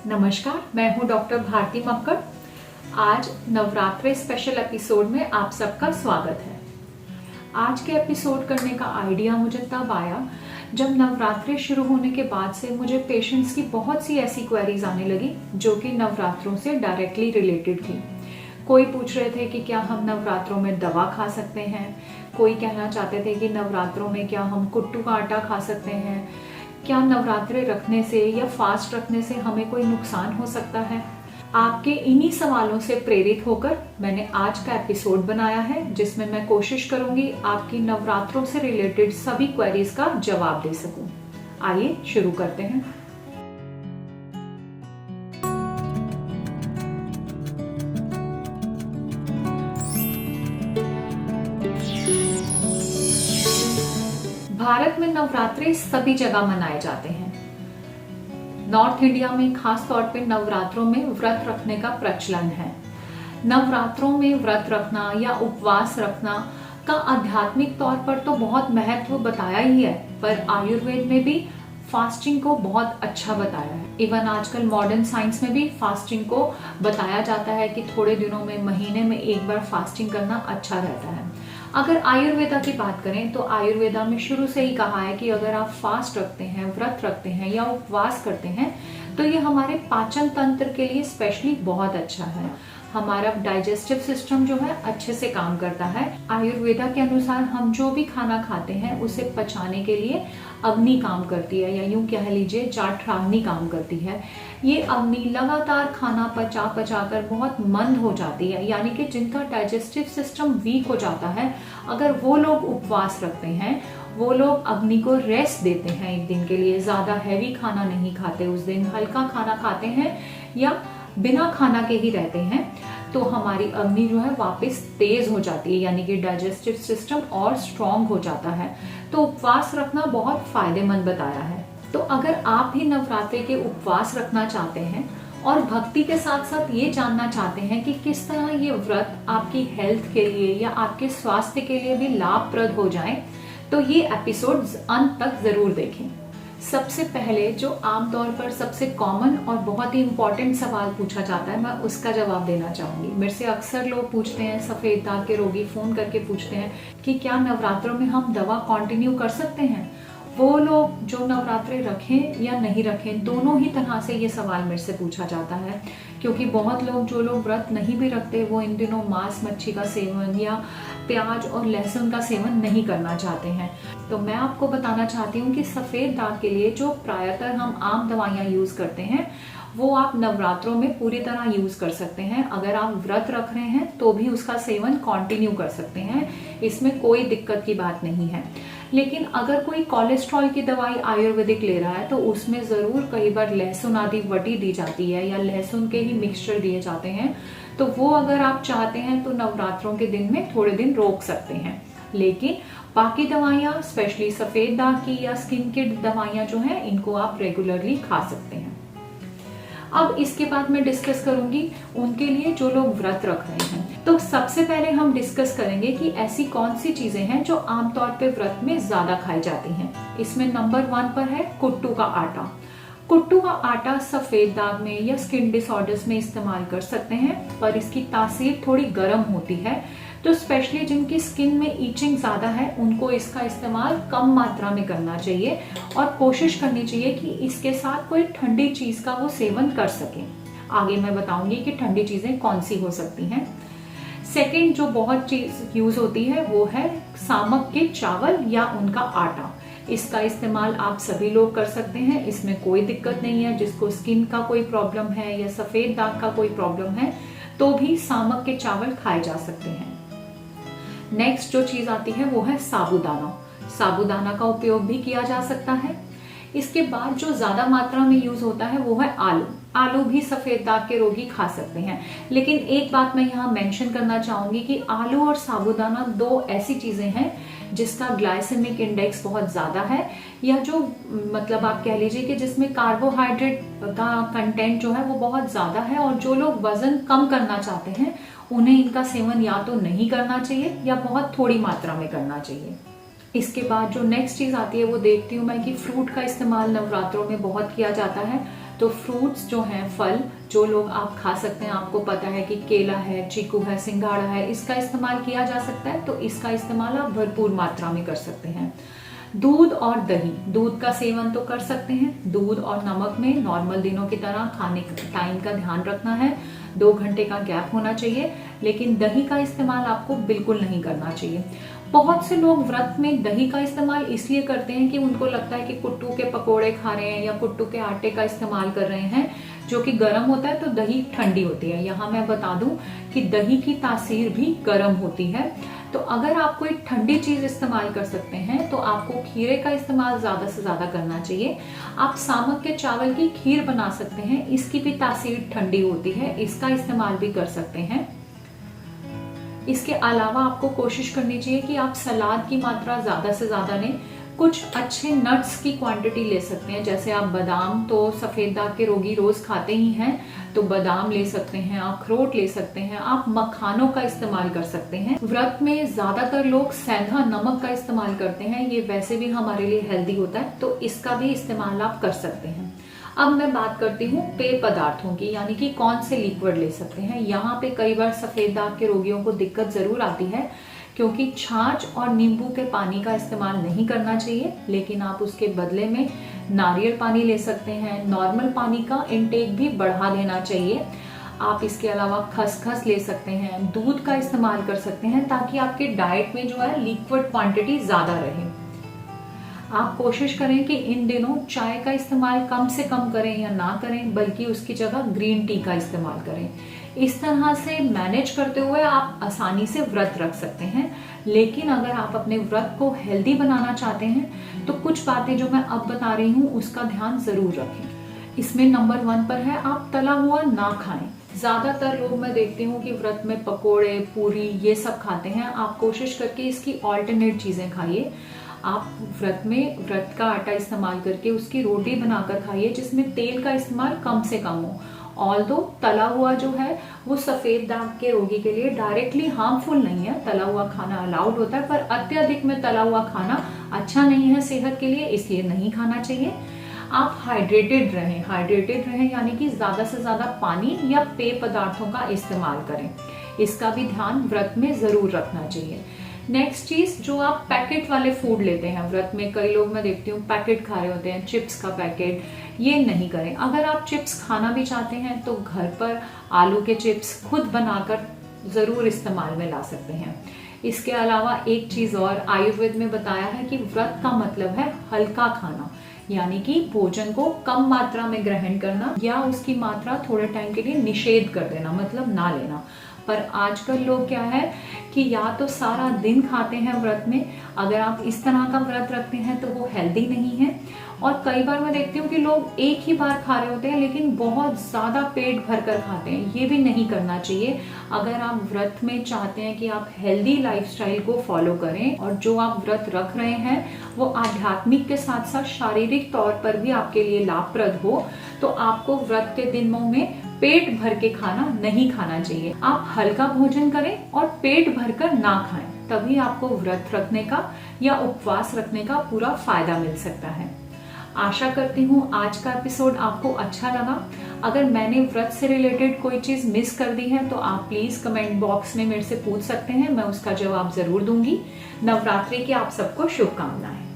नमस्कार, मैं हूं डॉक्टर भारती मक्कड़। आज नवरात्रि स्पेशल एपिसोड में आप सबका स्वागत है। आज के एपिसोड करने का आइडिया मुझे तब आया जब नवरात्रि शुरू होने के बाद से मुझे पेशेंट्स की बहुत सी ऐसी क्वेरीज आने लगी जो कि नवरात्रों से डायरेक्टली रिलेटेड थी। कोई पूछ रहे थे कि क्या हम नवरात्रों में दवा खा सकते हैं, कोई कहना चाहते थे कि नवरात्रों में क्या हम कुट्टू का आटा खा सकते हैं, क्या नवरात्रे रखने से या फास्ट रखने से हमें कोई नुकसान हो सकता है। आपके इन्हीं सवालों से प्रेरित होकर मैंने आज का एपिसोड बनाया है जिसमें मैं कोशिश करूंगी आपकी नवरात्रों से रिलेटेड सभी क्वेरीज का जवाब दे सकूं। आइए शुरू करते हैं। भारत में नवरात्रे सभी जगह मनाए जाते हैं। नॉर्थ इंडिया में खास तौर पे नवरात्रों में व्रत रखने का प्रचलन है। नवरात्रों में व्रत रखना या उपवास रखना का आध्यात्मिक तौर पर तो बहुत महत्व बताया ही है, पर आयुर्वेद में भी फास्टिंग को बहुत अच्छा बताया है। इवन आजकल मॉडर्न साइंस में भी फास्टिंग को बताया जाता है कि थोड़े दिनों में, महीने में एक बार फास्टिंग करना अच्छा रहता है। अगर आयुर्वेदा की बात करें तो आयुर्वेदा में शुरू से ही कहा है कि अगर आप फास्ट रखते हैं, व्रत रखते हैं या उपवास करते हैं तो ये हमारे पाचन तंत्र के लिए स्पेशली बहुत अच्छा है। हमारा डाइजेस्टिव सिस्टम जो है अच्छे से काम करता है। आयुर्वेदा के अनुसार हम जो भी खाना खाते हैं उसे पचाने के लिए अग्नि काम करती है, या यूं कह लीजिए जाठराग्नि काम करती है। ये अग्नि लगातार खाना पचा पचा कर बहुत मंद हो जाती है, यानी कि जिनका डाइजेस्टिव सिस्टम वीक हो जाता है, अगर वो लोग उपवास रखते हैं, वो लोग अग्नि को रेस्ट देते हैं एक दिन के लिए, ज्यादा हैवी खाना नहीं खाते, उस दिन हल्का खाना खाते हैं या बिना खाना के ही रहते हैं, तो हमारी अग्नि जो है वापस तेज हो जाती है, यानी कि डाइजेस्टिव सिस्टम और स्ट्रांग हो जाता है। तो उपवास रखना बहुत फायदेमंद बताया है। तो अगर आप भी नवरात्रि के उपवास रखना चाहते हैं और भक्ति के साथ साथ ये जानना चाहते हैं कि किस तरह ये व्रत आपकी हेल्थ के लिए या आपके स्वास्थ्य के लिए भी लाभप्रद हो जाए, तो ये एपिसोड अंत तक जरूर देखें। सबसे पहले जो आमतौर पर सबसे कॉमन और बहुत ही इम्पोर्टेंट सवाल पूछा जाता है, मैं उसका जवाब देना चाहूंगी। मेरे से अक्सर लोग पूछते हैं, सफेद दाग के रोगी फोन करके पूछते हैं कि क्या नवरात्रों में हम दवा कंटिन्यू कर सकते हैं। वो लोग जो नवरात्रे रखें या नहीं रखें, दोनों ही तरह से ये सवाल मेरे से पूछा जाता है, क्योंकि बहुत लोग जो लोग व्रत नहीं भी रखते वो इन दिनों मांस मच्छी का सेवन या प्याज और लहसुन का सेवन नहीं करना चाहते हैं। तो मैं आपको बताना चाहती हूँ कि सफेद दाग के लिए जो प्रायतः हम आम दवाइयाँ यूज करते हैं वो आप नवरात्रों में पूरी तरह यूज कर सकते हैं। अगर आप व्रत रख रहे हैं तो भी उसका सेवन कंटिन्यू कर सकते हैं, इसमें कोई दिक्कत की बात नहीं है। लेकिन अगर कोई कोलेस्ट्रॉल की दवाई आयुर्वेदिक ले रहा है तो उसमें जरूर कई बार लहसुन आदि वटी दी जाती है या लहसुन के ही मिक्सचर दिए जाते हैं, तो वो अगर आप चाहते हैं तो नवरात्रों के दिन में थोड़े दिन रोक सकते हैं। लेकिन बाकी दवाइयाँ, स्पेशली सफेद दाग की या स्किन की दवाइयाँ जो हैं, इनको आप रेगुलरली खा सकते हैं। अब इसके बाद मैं डिस्कस करूंगी उनके लिए जो लोग व्रत रख रहे हैं। तो सबसे पहले हम डिस्कस करेंगे कि ऐसी कौन सी चीजें हैं जो आमतौर पे व्रत में ज्यादा खाई जाती हैं। इसमें नंबर 1 पर है कुट्टू का आटा। कुट्टू का आटा सफेद दाग में या स्किन डिसऑर्डर्स में इस्तेमाल कर सकते हैं, पर इसकी तासीर थोड़ी गर्म होती है, तो स्पेशली जिनकी स्किन में ईचिंग ज्यादा है उनको इसका इस्तेमाल कम मात्रा में करना चाहिए और कोशिश करनी चाहिए कि इसके साथ कोई ठंडी चीज का वो सेवन कर सके। आगे मैं बताऊंगी कि ठंडी चीजें कौन सी हो सकती हैं। सेकंड जो बहुत चीज यूज होती है वो है सामक के चावल या उनका आटा। इसका इस्तेमाल आप सभी लोग कर सकते हैं, इसमें कोई दिक्कत नहीं है। जिसको स्किन का कोई प्रॉब्लम है या सफेद दाग का कोई प्रॉब्लम है तो भी सामक के चावल खाए जा सकते हैं। नेक्स्ट जो चीज आती है वो है साबूदाना। साबूदाना का उपयोग भी किया जा सकता है। इसके बाद जो ज्यादा मात्रा में यूज होता है वो है आलू। आलू भी सफेद दाग के रोगी खा सकते हैं, लेकिन एक बात मैं यहाँ मेंशन करना चाहूंगी कि आलू और साबूदाना दो ऐसी चीजें हैं जिसका ग्लाइसेमिक इंडेक्स बहुत ज्यादा है, या जो मतलब आप कह लीजिए कि जिसमें कार्बोहाइड्रेट का कंटेंट जो है वो बहुत ज्यादा है, और जो लोग वजन कम करना चाहते हैं उन्हें इनका सेवन या तो नहीं करना चाहिए या बहुत थोड़ी मात्रा में करना चाहिए। इसके बाद जो नेक्स्ट चीज आती है वो देखती हूँ मैं कि फ्रूट का इस्तेमाल नवरात्रों में बहुत किया जाता है। तो फ्रूट्स जो हैं, फल जो लोग आप खा सकते हैं, आपको पता है कि केला है, चीकू है, सिंघाड़ा है, इसका इस्तेमाल किया जा सकता है, तो इसका इस्तेमाल आप भरपूर मात्रा में कर सकते हैं। दूध और दही, दूध का सेवन तो कर सकते हैं। दूध और नमक में नॉर्मल दिनों की तरह खाने टाइम का ध्यान रखना है, 2 घंटे का गैप होना चाहिए, लेकिन दही का इस्तेमाल आपको बिल्कुल नहीं करना चाहिए। बहुत से लोग व्रत में दही का इस्तेमाल इसलिए करते हैं कि उनको लगता है कि कुट्टू के पकोड़े खा रहे हैं या कुट्टू के आटे का इस्तेमाल कर रहे हैं, जो कि गर्म होता है, तो दही ठंडी होती है। यहाँ मैं बता दूं कि दही की तासीर भी गर्म होती है, तो अगर आप कोई ठंडी चीज इस्तेमाल कर सकते हैं तो आपको खीरे का इस्तेमाल ज्यादा से ज्यादा करना चाहिए। आप सामक के चावल की खीर बना सकते हैं, इसकी भी तासीर ठंडी होती है, इसका इस्तेमाल भी कर सकते हैं। इसके अलावा आपको कोशिश करनी चाहिए कि आप सलाद की मात्रा ज्यादा से ज्यादा लें। कुछ अच्छे नट्स की क्वांटिटी ले सकते हैं, जैसे आप बादाम, तो सफेद दाग के रोगी रोज खाते ही हैं, तो बादाम ले सकते हैं, आप अखरोट ले सकते हैं, आप मखानों का इस्तेमाल कर सकते हैं। व्रत में ज्यादातर लोग सेंधा नमक का इस्तेमाल करते हैं, ये वैसे भी हमारे लिए हेल्दी होता है, तो इसका भी इस्तेमाल आप कर सकते हैं। अब मैं बात करती हूँ पेय पदार्थों की, यानी कि कौन से लिक्विड ले सकते हैं। यहाँ पे कई बार सफेद दाग के रोगियों को दिक्कत जरूर आती है, क्योंकि छाछ और नींबू के पानी का इस्तेमाल नहीं करना चाहिए, लेकिन आप उसके बदले में नारियल पानी ले सकते हैं। नॉर्मल पानी का इंटेक भी बढ़ा देना चाहिए। आप इसके अलावा खसखस ले सकते हैं, दूध का इस्तेमाल कर सकते हैं, ताकि आपके डाइट में जो है लिक्विड क्वांटिटी ज्यादा रहे। आप कोशिश करें कि इन दिनों चाय का इस्तेमाल कम से कम करें या ना करें, बल्कि उसकी जगह ग्रीन टी का इस्तेमाल करें। इस तरह से मैनेज करते हुए आप आसानी से व्रत रख सकते हैं। लेकिन अगर आप अपने व्रत को हेल्दी बनाना चाहते हैं तो कुछ बातें जो मैं अब बता रही हूँ उसका ध्यान जरूर रखें। इसमें नंबर 1 पर है, आप तला हुआ ना खाएं। ज्यादातर लोग मैं देखती हूँ कि व्रत में पकोड़े, पूरी ये सब खाते हैं। आप कोशिश करके इसकी ऑल्टरनेट चीजें खाइए। आप व्रत में व्रत का आटा इस्तेमाल करके उसकी रोटी बनाकर खाइए, जिसमें तेल का इस्तेमाल कम से कम हो। ऑल्दो तला हुआ जो है वो सफेद दाग के रोगी के लिए डायरेक्टली हार्मफुल नहीं है, तला हुआ खाना अलाउड होता है, पर अत्यधिक में तला हुआ खाना अच्छा नहीं है सेहत के लिए, इसलिए नहीं खाना चाहिए। आप हाइड्रेटेड रहें यानी कि ज्यादा से ज्यादा पानी या पेय पदार्थों का इस्तेमाल करें। इसका भी ध्यान व्रत में जरूर रखना चाहिए। नेक्स्ट चीज, जो आप पैकेट वाले फूड लेते हैं व्रत में, कई लोग मैं देखती हूँ पैकेट खा रहे होते हैं, चिप्स का पैकेट, ये नहीं करें। अगर आप चिप्स खाना भी चाहते हैं तो घर पर आलू के चिप्स खुद बनाकर जरूर इस्तेमाल में ला सकते हैं। इसके अलावा एक चीज और, आयुर्वेद में बताया है कि व्रत का मतलब है हल्का खाना, यानी कि भोजन को कम मात्रा में ग्रहण करना या उसकी मात्रा थोड़े टाइम के लिए निषेध कर देना, मतलब ना लेना। पर आजकल लोग क्या है कि या तो सारा दिन खाते हैं व्रत में, अगर आप इस तरह का व्रत रखते हैं तो वो हेल्दी नहीं है। और कई बार मैं देखती हूँ कि लोग एक ही बार खा रहे होते हैं लेकिन बहुत ज्यादा पेट भर कर खाते हैं, ये भी नहीं करना चाहिए। अगर आप व्रत में चाहते हैं कि आप हेल्दी लाइफस्टाइल को फॉलो करें और जो आप व्रत रख रहे हैं वो आध्यात्मिक के साथ साथ शारीरिक तौर पर भी आपके लिए लाभप्रद हो, तो आपको व्रत के दिनों में पेट भर के खाना नहीं खाना चाहिए। आप हल्का भोजन करें और पेट भरकर ना खाएं, तभी आपको व्रत रखने का या उपवास रखने का पूरा फायदा मिल सकता है। आशा करती हूँ आज का एपिसोड आपको अच्छा लगा। अगर मैंने व्रत से रिलेटेड कोई चीज मिस कर दी है तो आप प्लीज कमेंट बॉक्स में मेरे से पूछ सकते हैं, मैं उसका जवाब जरूर दूंगी। नवरात्रि की आप सबको शुभकामनाएं।